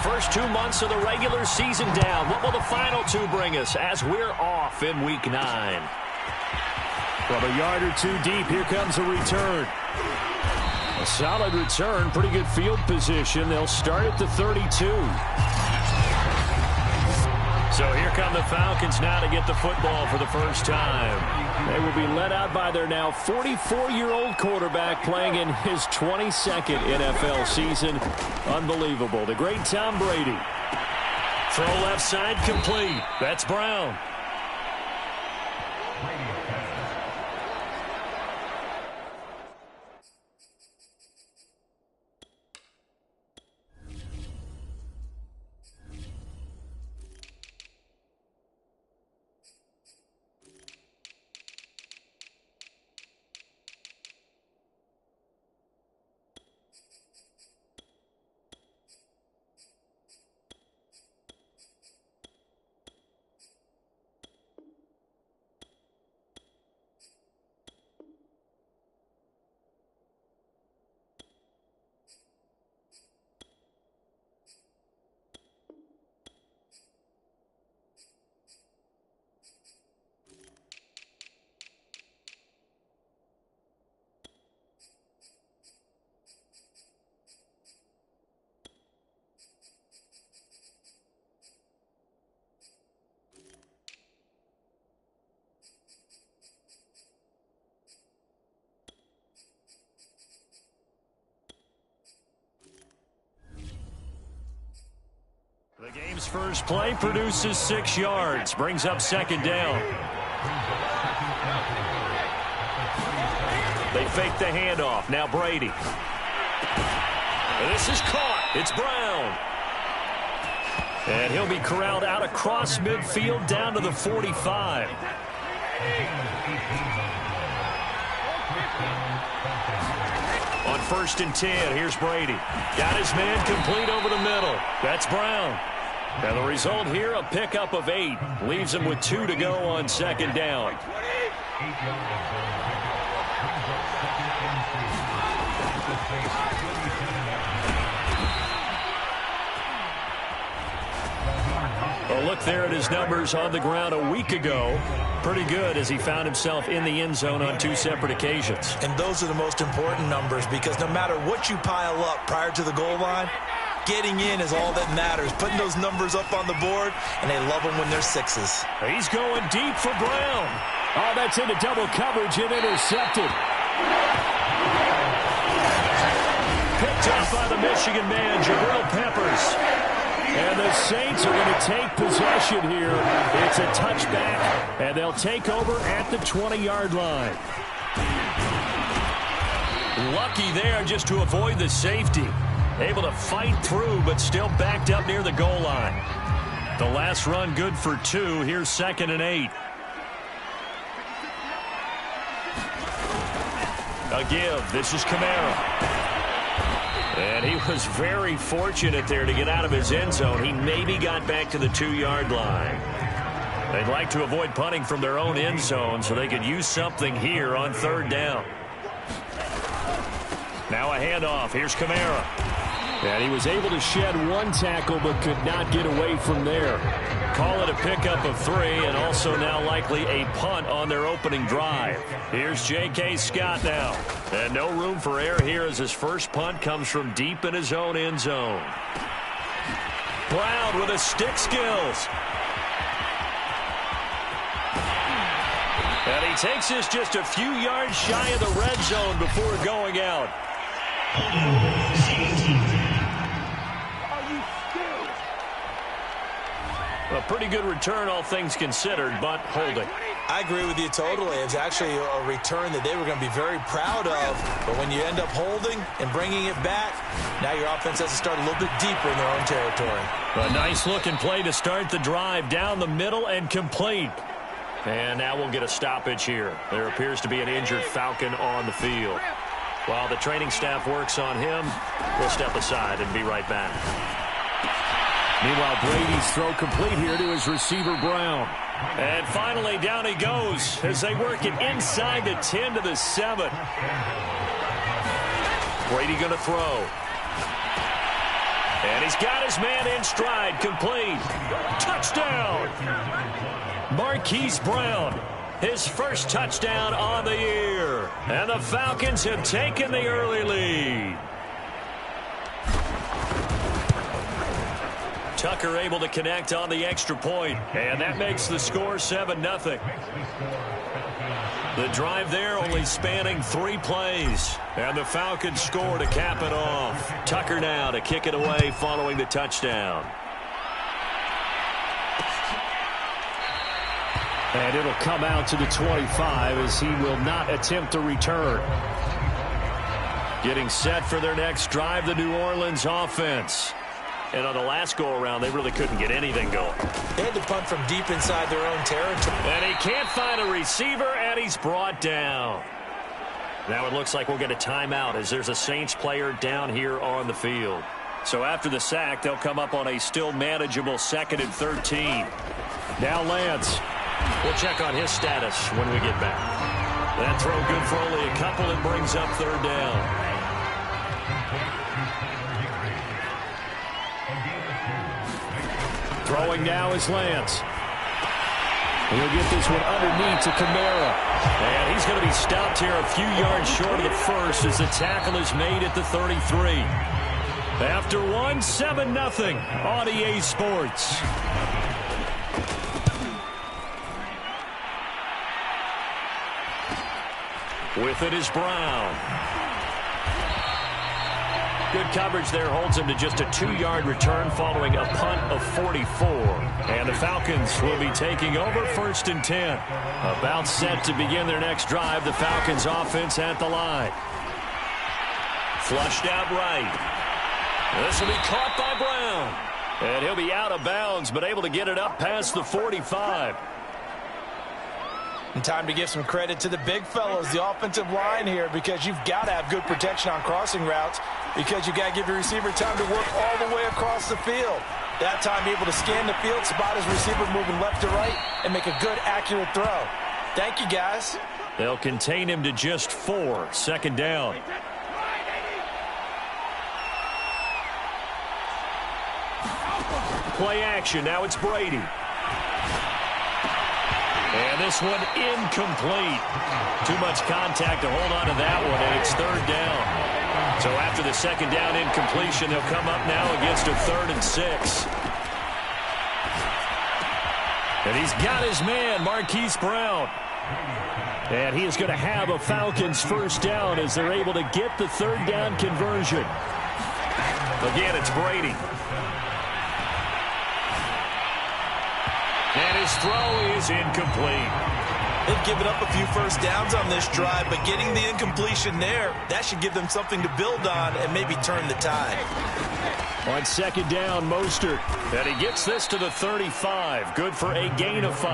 first 2 months of the regular season down. What will the final two bring us as we're off in Week 9? From a yard or two deep, here comes a return. A solid return, pretty good field position. They'll start at the 32. So here come the Falcons now to get the football for the first time. They will be led out by their now 44-year-old quarterback playing in his 22nd NFL season. Unbelievable. The great Tom Brady. Throw left side complete. That's Brown. The game's first play produces 6 yards, brings up second down. They fake the handoff. Now Brady. This is caught. It's Brown. And he'll be corralled out across midfield down to the 45. On 1st and 10, here's Brady. Got his man complete over the middle. That's Brown. And the result here, a pickup of 8. Leaves him with 2 to go on second down. Well, look there at his numbers on the ground a week ago. Pretty good as he found himself in the end zone on 2 separate occasions. And those are the most important numbers because no matter what you pile up prior to the goal line, getting in is all that matters. Putting those numbers up on the board, and they love them when they're 6s. He's going deep for Brown. Oh, that's into double coverage and intercepted. Picked up by the Michigan man, Jabril Peppers. And the Saints are going to take possession here. It's a touchback, and they'll take over at the 20-yard line. Lucky there just to avoid the safety. Able to fight through, but still backed up near the goal line. The last run good for 2. Here's 2nd and 8. A give. This is Kamara. And he was very fortunate there to get out of his end zone. He maybe got back to the 2-yard line. They'd like to avoid punting from their own end zone so they could use something here on 3rd down. Now a handoff. Here's Kamara. And he was able to shed 1 tackle but could not get away from there. Call it a pickup of 3 and also now likely a punt on their opening drive. Here's J.K. Scott now. And no room for error here as his first punt comes from deep in his own end zone. Brown with his stick skills. And he takes this just a few yards shy of the red zone before going out. A pretty good return, all things considered, but holding. I agree with you totally. It's actually a return that they were going to be very proud of. But when you end up holding and bringing it back, now your offense has to start a little bit deeper in their own territory. A nice-looking play to start the drive down the middle and complete. And now we'll get a stoppage here. There appears to be an injured Falcon on the field. While the training staff works on him, we'll step aside and be right back. Meanwhile, Brady's throw complete here to his receiver, Brown. And finally, down he goes as they work it inside the 10 to the 7. Brady going to throw. And he's got his man in stride, complete. Touchdown! Marquise Brown, his first touchdown on the year. And the Falcons have taken the early lead. Tucker able to connect on the extra point, and that makes the score 7-0. The drive there only spanning 3 plays, and the Falcons score to cap it off. Tucker now to kick it away following the touchdown. And it'll come out to the 25 as he will not attempt to return. Getting set for their next drive, the New Orleans offense. And on the last go-around, they really couldn't get anything going. They had to punt from deep inside their own territory. And he can't find a receiver, and he's brought down. Now it looks like we'll get a timeout as there's a Saints player down here on the field. So after the sack, they'll come up on a still manageable 2nd and 13. Now Lance. We'll check on his status when we get back. That throw good for only a couple and brings up 3rd down. Throwing now is Lance. He'll get this one underneath to Kamara. And he's going to be stopped here a few yards short of the first as the tackle is made at the 33. After 1, 7-0 on EA Sports. With it is Brown. Good coverage there holds him to just a 2-yard return following a punt of 44. And the Falcons will be taking over 1st and 10. About set to begin their next drive, the Falcons offense at the line. Flushed out right. This will be caught by Brown. And he'll be out of bounds, but able to get it up past the 45. And time to give some credit to the big fellows, the offensive line here, because you've got to have good protection on crossing routes, because you've got to give your receiver time to work all the way across the field. That time able to scan the field, spot his receiver moving left to right, and make a good, accurate throw. Thank you, guys. They'll contain him to just 4, 2nd down. Play action, now it's Brady. And this one incomplete. Too much contact to hold on to that one, and it's 3rd down. So after the 2nd down incompletion, they'll come up now against a 3rd and 6. And he's got his man, Marquise Brown. And he is going to have a Falcons 1st down as they're able to get the 3rd down conversion. Again, it's Brady. And his throw is incomplete. They've given up a few 1st downs on this drive, but getting the incompletion there, that should give them something to build on and maybe turn the tide. On 2nd down, Mostert. And he gets this to the 35. Good for a gain of 5.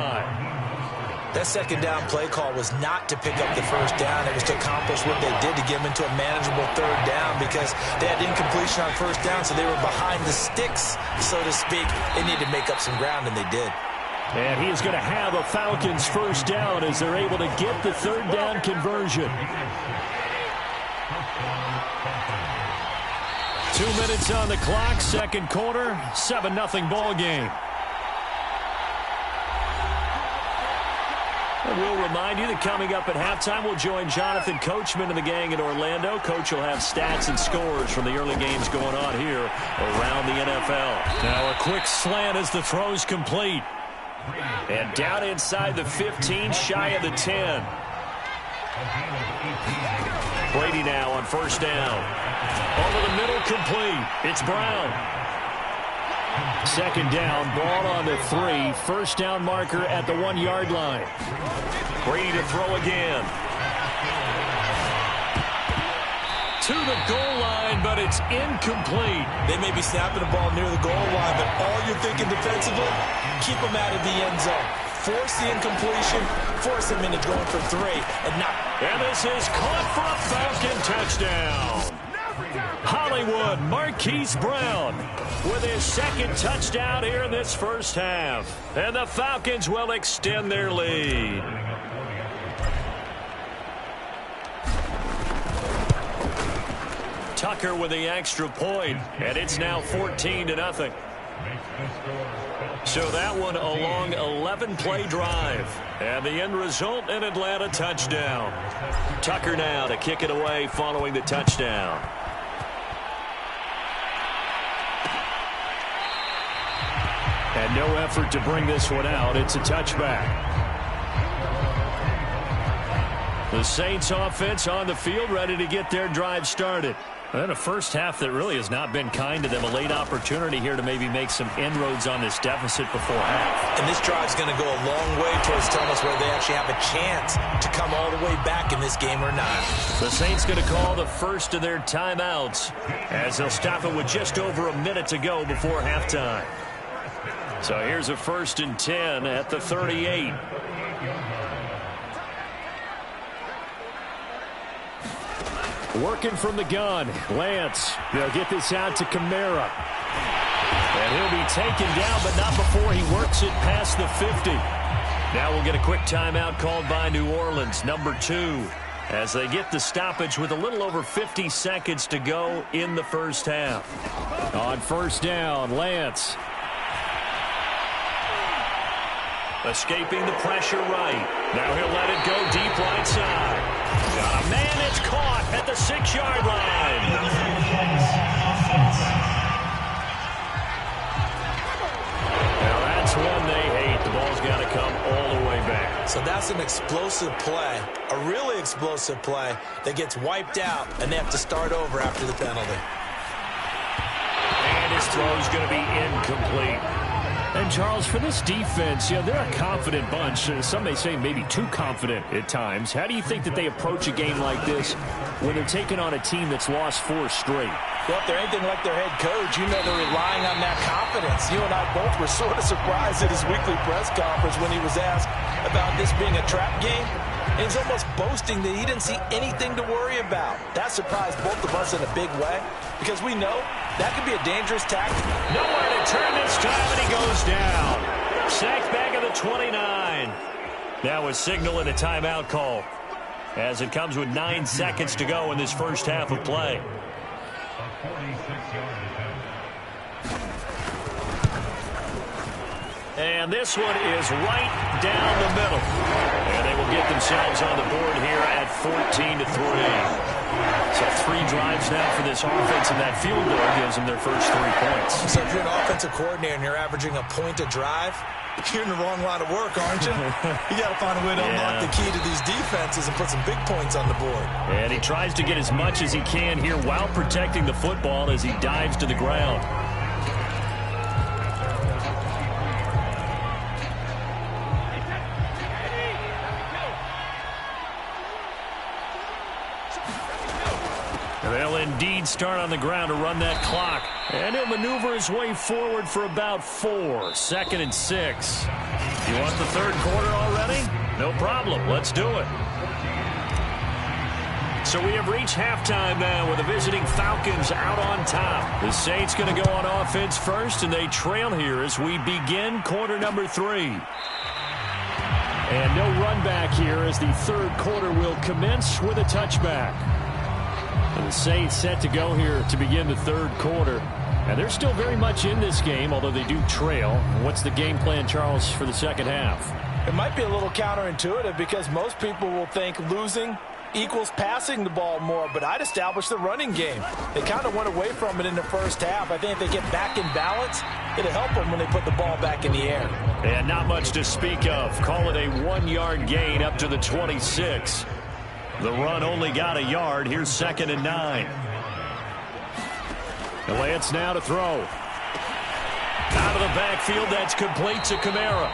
That 2nd down play call was not to pick up the 1st down. It was to accomplish what they did to get them into a manageable 3rd down, because they had incompletion on 1st down, so they were behind the sticks, so to speak. They needed to make up some ground, and they did. And he is going to have a Falcons 1st down as they're able to get the 3rd down conversion. 2 minutes on the clock, 2nd quarter, 7-0 ball game. And we'll remind you that coming up at halftime, we'll join Jonathan Coachman and the gang in Orlando. Coach will have stats and scores from the early games going on here around the NFL. Now a quick slant as the throw's complete. And down inside the 15, shy of the 10. Brady now on 1st down. Over the middle, complete. It's Brown. 2nd down, ball on the 3. 1st down marker at the 1-yard line. Brady to throw again. To the goal line, but it's incomplete. They may be snapping the ball near the goal line, but all you're thinking defensively, keep them out of the end zone. Force the incompletion, force them into going for 3, and not. And this is caught for a Falcon touchdown. Hollywood, Marquise Brown with his 2nd touchdown here in this 1st half. And the Falcons will extend their lead. Tucker with the extra point, and it's now 14-0. So that one a long 11-play drive. And the end result, an Atlanta touchdown. Tucker now to kick it away following the touchdown. And no effort to bring this one out. It's a touchback. The Saints offense on the field, ready to get their drive started. And a first half that really has not been kind to them. A late opportunity here to maybe make some inroads on this deficit before half. And this drive's going to go a long way towards telling us whether they actually have a chance to come all the way back in this game or not. The Saints going to call the first of their timeouts as they'll stop it with just over a minute to go before halftime. So here's a 1st and 10 at the 38. Working from the gun, Lance. They'll get this out to Kamara. And he'll be taken down, but not before he works it past the 50. Now we'll get a quick timeout called by New Orleans, number 2, as they get the stoppage with a little over 50 seconds to go in the first half. On first down, Lance. Escaping the pressure right. Now he'll let it go deep right side. Got a man that's caught at the 6-yard line. Now that's one they hate. The ball's got to come all the way back. So that's an explosive play, a really explosive play that gets wiped out, and they have to start over after the penalty. And his throw's going to be incomplete. And, Charles, for this defense, they're a confident bunch. Some may say maybe too confident at times. How do you think that they approach a game like this when they're taking on a team that's lost 4 straight? Well, if they're anything like their head coach, they're relying on that confidence. You and I both were sort of surprised at his weekly press conference when he was asked about this being a trap game. And he's almost boasting that he didn't see anything to worry about. That surprised both of us in a big way because we know that could be a dangerous tactic. Nowhere to turn this time, and he goes down. Sacked back at the 29. Now a signal and a timeout call as it comes with 9 seconds to go in this first half of play. And this one is right down the middle. And they will get themselves on the board here at 14-3. So 3 drives now for this offense, and that field goal gives them their first 3 points. So if you're an offensive coordinator and you're averaging a point a drive, you're in the wrong line of work, aren't you? You got to find a way to unlock the key to these defenses and put some big points on the board. And he tries to get as much as he can here while protecting the football as he dives to the ground. They'll indeed start on the ground to run that clock. And he'll maneuver his way forward for about 4. 2nd and 6. You want the third quarter already? No problem. Let's do it. So we have reached halftime now with the visiting Falcons out on top. The Saints going to go on offense first, and they trail here as we begin quarter number 3. And no run back here as the third quarter will commence with a touchback. And the Saints set to go here to begin the third quarter. And they're still very much in this game, although they do trail. What's the game plan, Charles, for the second half? It might be a little counterintuitive because most people will think losing equals passing the ball more, but I'd establish the running game. They kind of went away from it in the first half. I think if they get back in balance, it'll help them when they put the ball back in the air. And not much to speak of. Call it a 1-yard gain up to the 26. The run only got a yard. Here's 2nd and 9. The Lance now to throw. Out of the backfield, that's complete to Kamara.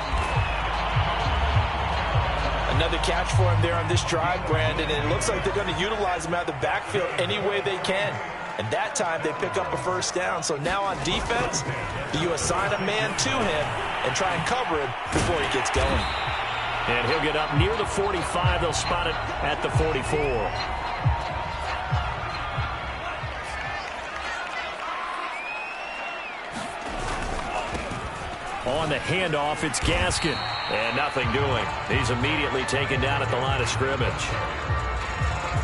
Another catch for him there on this drive, Brandon, and it looks like they're going to utilize him out of the backfield any way they can. And that time they pick up a first down. So now on defense, you assign a man to him and try and cover him before he gets going. And he'll get up near the 45. They'll spot it at the 44. On the handoff, it's Gaskin. And nothing doing. He's immediately taken down at the line of scrimmage.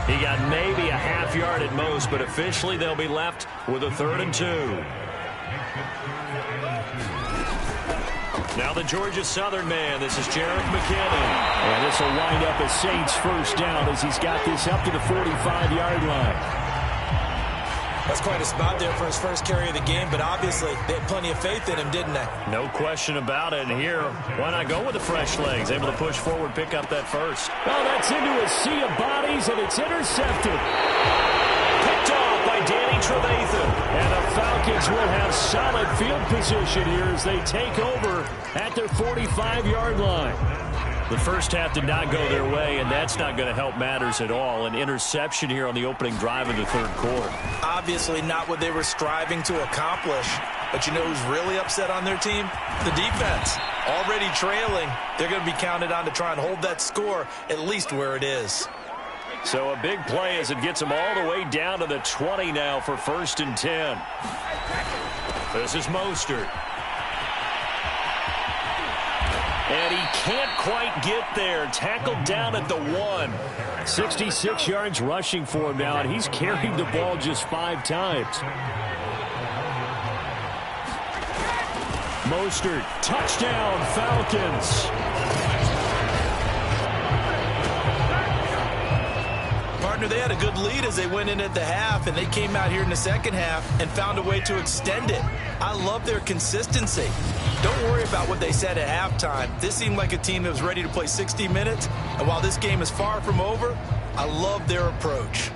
He got maybe a half yard at most, but officially they'll be left with a 3rd and 2. Now the Georgia Southern man. This is Jerick McKinnon. And this will wind up a Saints first down as he's got this up to the 45-yard line. That's quite a spot there for his first carry of the game, but obviously they had plenty of faith in him, didn't they? No question about it. And here, why not go with the fresh legs? Able to push forward, pick up that first. Oh, that's into a sea of bodies, and it's intercepted. Picked off by Danny Trevathan. And the Falcons will have solid field position here as they take over at their 45-yard line. The first half did not go their way, and that's not going to help matters at all. An interception here on the opening drive of the 3rd quarter. Obviously not what they were striving to accomplish. But you know who's really upset on their team? The defense. Already trailing. They're going to be counted on to try and hold that score at least where it is. So a big play as it gets them all the way down to the 20 now for 1st and 10. This is Mostert. And he can't quite get there. Tackled down at the 1. 66 yards rushing for him now, and he's carried the ball just 5 times. Mostert, touchdown, Falcons. Partner, they had a good lead as they went in at the half, and they came out here in the second half and found a way to extend it. I love their consistency. Don't worry about what they said at halftime. This seemed like a team that was ready to play 60 minutes, and while this game is far from over, I love their approach.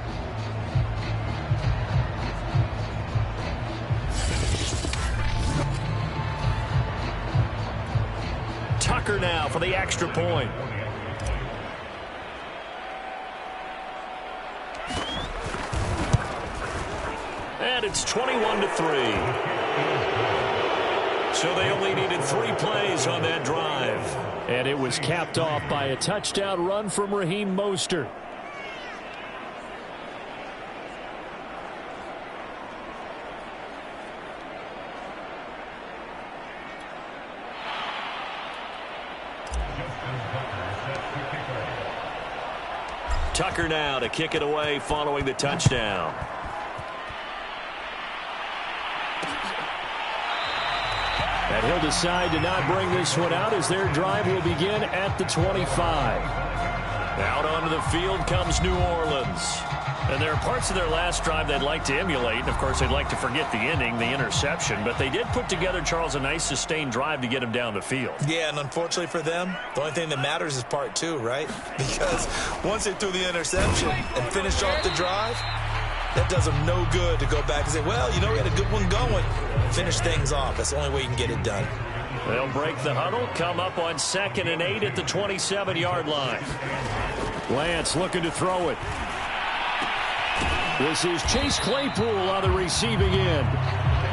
Tucker now for the extra point. And it's 21-3. So they only needed 3 plays on that drive. And it was capped off by a touchdown run from Raheem Mostert. Tucker now to kick it away following the touchdown. And he'll decide to not bring this one out as their drive will begin at the 25. Out onto the field comes New Orleans. And there are parts of their last drive they'd like to emulate. And, of course, they'd like to forget the ending, the interception. But they did put together, Charles, a nice sustained drive to get him down the field. Yeah, and unfortunately for them, the only thing that matters is part 2, right? Because once they threw the interception and finished off the drive, that does them no good to go back and say, well, you know, we had a good one going. Finish things off. That's the only way you can get it done. They'll break the huddle, come up on 2nd and 8 at the 27-yard line. Lance looking to throw it. This is Chase Claypool on the receiving end.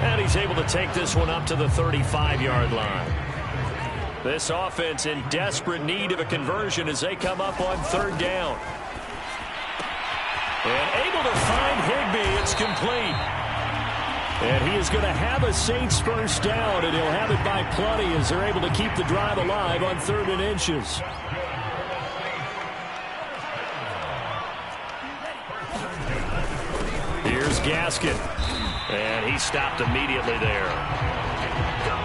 And he's able to take this one up to the 35-yard line. This offense in desperate need of a conversion as they come up on 3rd down. And able to find Higbee. It's complete. And he is going to have a Saints first down, and he'll have it by plenty as they're able to keep the drive alive on 3rd and inches. Here's Gaskin. And he stopped immediately there.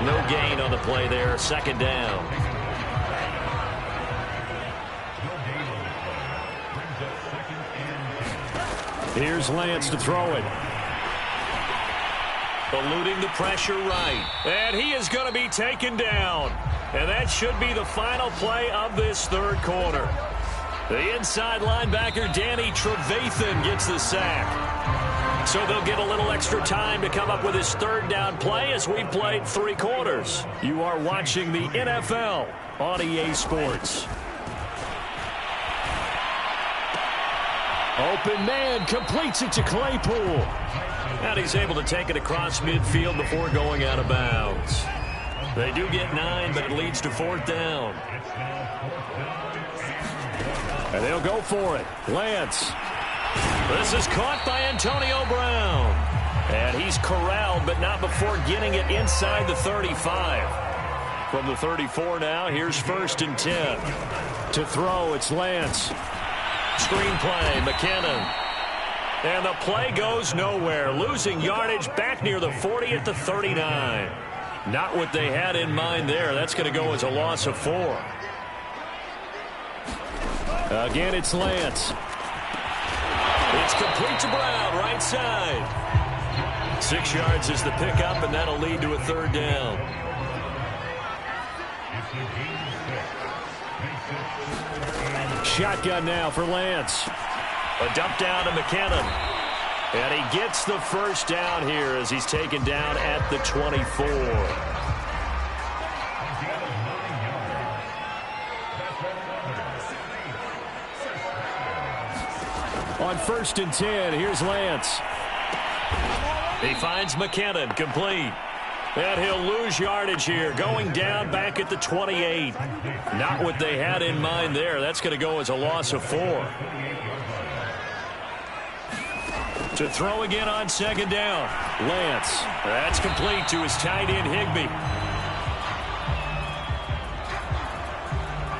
No gain on the play there. 2nd down. Here's Lance to throw it. Eluding the pressure right. And he is going to be taken down. And that should be the final play of this 3rd quarter. The inside linebacker, Danny Trevathan, gets the sack. So they'll get a little extra time to come up with his 3rd down play as we've played 3 quarters. You are watching the NFL on EA Sports. Open man completes it to Claypool. And he's able to take it across midfield before going out of bounds. They do get 9, but it leads to 4th down. And they'll go for it. Lance. This is caught by Antonio Brown. And he's corralled, but not before getting it inside the 35. From the 34 now, here's 1st and 10. To throw, it's Lance. Screen play, McKinnon. And the play goes nowhere. Losing yardage back near the 40 at the 39. Not what they had in mind there. That's going to go as a loss of 4. Again, it's Lance. It's complete to Brown, right side. 6 yards is the pickup, and that'll lead to a 3rd down. Shotgun now for Lance. A dump down to McKinnon. And he gets the 1st down here as he's taken down at the 24. On 1st and 10, here's Lance. He finds McKinnon, complete. And he'll lose yardage here, going down back at the 28. Not what they had in mind there. That's going to go as a loss of 4. To throw again on 2nd down. Lance. That's complete to his tight end, Higbee.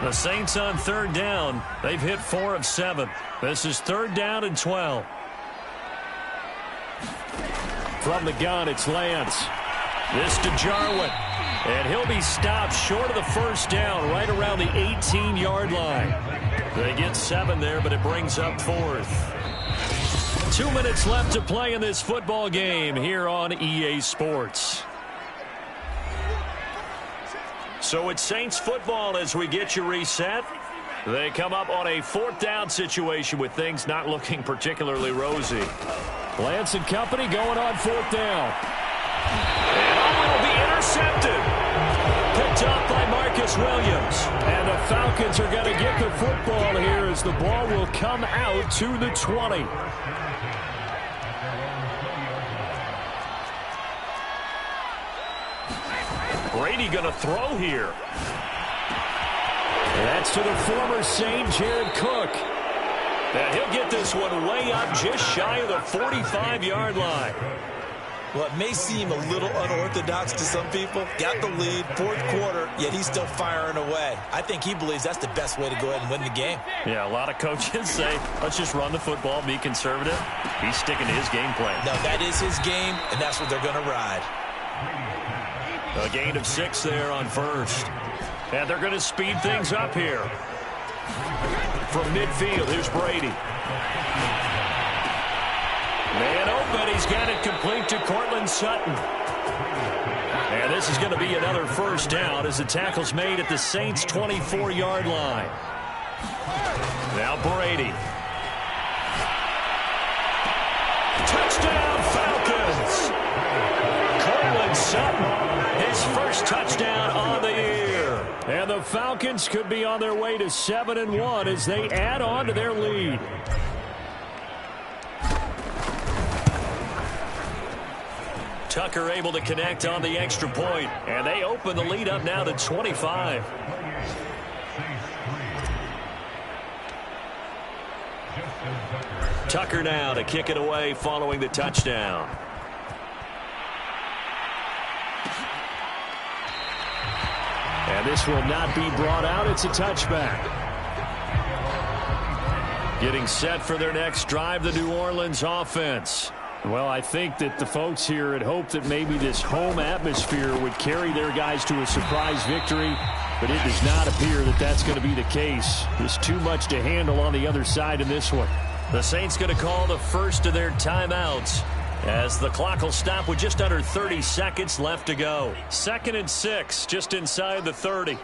The Saints on 3rd down. They've hit 4 of 7. This is 3rd down and 12. From the gun, it's Lance. This to Jarwin. And he'll be stopped short of the 1st down, right around the 18-yard line. They get 7 there, but it brings up 4th. 2 minutes left to play in this football game here on EA Sports. So it's Saints football as we get you reset. They come up on a 4th down situation with things not looking particularly rosy. Lance and company going on 4th down. And it will be intercepted. Picked up by Marcus Williams. And the Falcons are going to get the football here as the ball will come out to the 20. Brady going to throw here. And that's to the former Saint, Jared Cook. And he'll get this one way up just shy of the 45-yard line. Well, it may seem a little unorthodox to some people. Got the lead, 4th quarter, yet he's still firing away. I think he believes that's the best way to go ahead and win the game. Yeah, a lot of coaches say, let's just run the football, be conservative. He's sticking to his game plan. No, that is his game, and that's what they're going to ride. A gain of 6 there on 1st. And they're going to speed things up here. From midfield, here's Brady. Man open, he's got it complete to Cortland Sutton. And this is going to be another 1st down as the tackle's made at the Saints' 24-yard line. Now Brady. Touchdown, Falcons! Cortland Sutton. His 1st touchdown on the year. And the Falcons could be on their way to 7-1 as they add on to their lead. Tucker able to connect on the extra point. And they open the lead up now to 25. Tucker now to kick it away following the touchdown. And this will not be brought out. It's a touchback. Getting set for their next drive, the New Orleans offense. Well, I think that the folks here had hoped that maybe this home atmosphere would carry their guys to a surprise victory, but it does not appear that that's going to be the case. There's too much to handle on the other side in this one. The Saints going to call the first of their timeouts as the clock will stop with just under 30 seconds left to go. 2nd and 6, just inside the 30.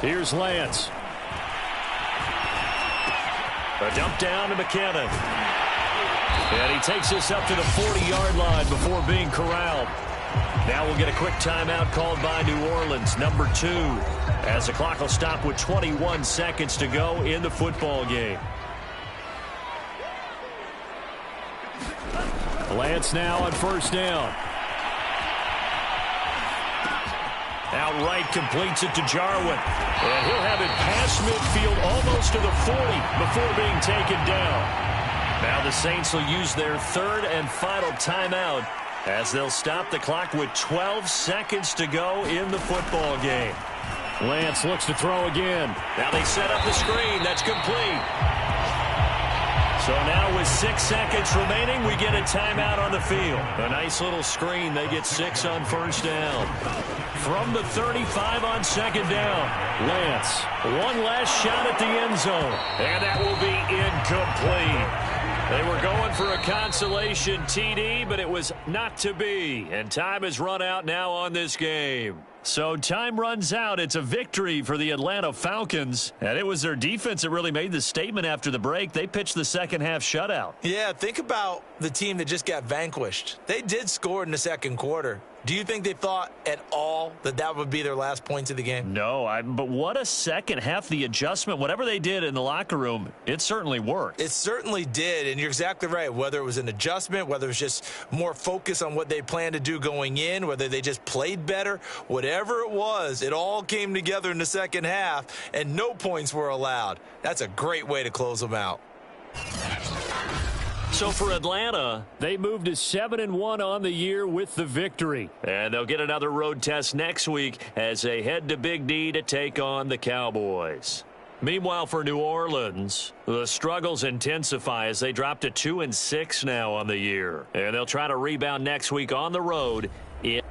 Here's Lance. A dump down to McKinnon. And he takes this up to the 40-yard line before being corralled. Now we'll get a quick timeout called by New Orleans, number 2, as the clock will stop with 21 seconds to go in the football game. Lance now on 1st down. Outright completes it to Jarwin. And he'll have it past midfield almost to the 40 before being taken down. Now the Saints will use their 3rd and final timeout as they'll stop the clock with 12 seconds to go in the football game. Lance looks to throw again. Now they set up the screen. That's complete. So now with 6 seconds remaining, we get a timeout on the field. A nice little screen. They get 6 on first down. From the 35 on second down, Lance, one last shot at the end zone. And that will be incomplete. They were going for a consolation TD, but it was not to be. And time has run out now on this game. So time runs out. It's a victory for the Atlanta Falcons. And it was their defense that really made the statement after the break. They pitched the second half shutout. Yeah, think about the team that just got vanquished. They did score in the second quarter. Do you think they thought at all that that would be their last points of the game? No, but what a second half. The adjustment, whatever they did in the locker room, it certainly worked. It certainly did, and you're exactly right. Whether it was an adjustment, whether it was just more focus on what they planned to do going in, whether they just played better, whatever it was, it all came together in the second half, and no points were allowed. That's a great way to close them out. So for Atlanta, they moved to 7-1 on the year with the victory. And they'll get another road test next week as they head to Big D to take on the Cowboys. Meanwhile, for New Orleans, the struggles intensify as they drop to 2-6 now on the year. And they'll try to rebound next week on the road in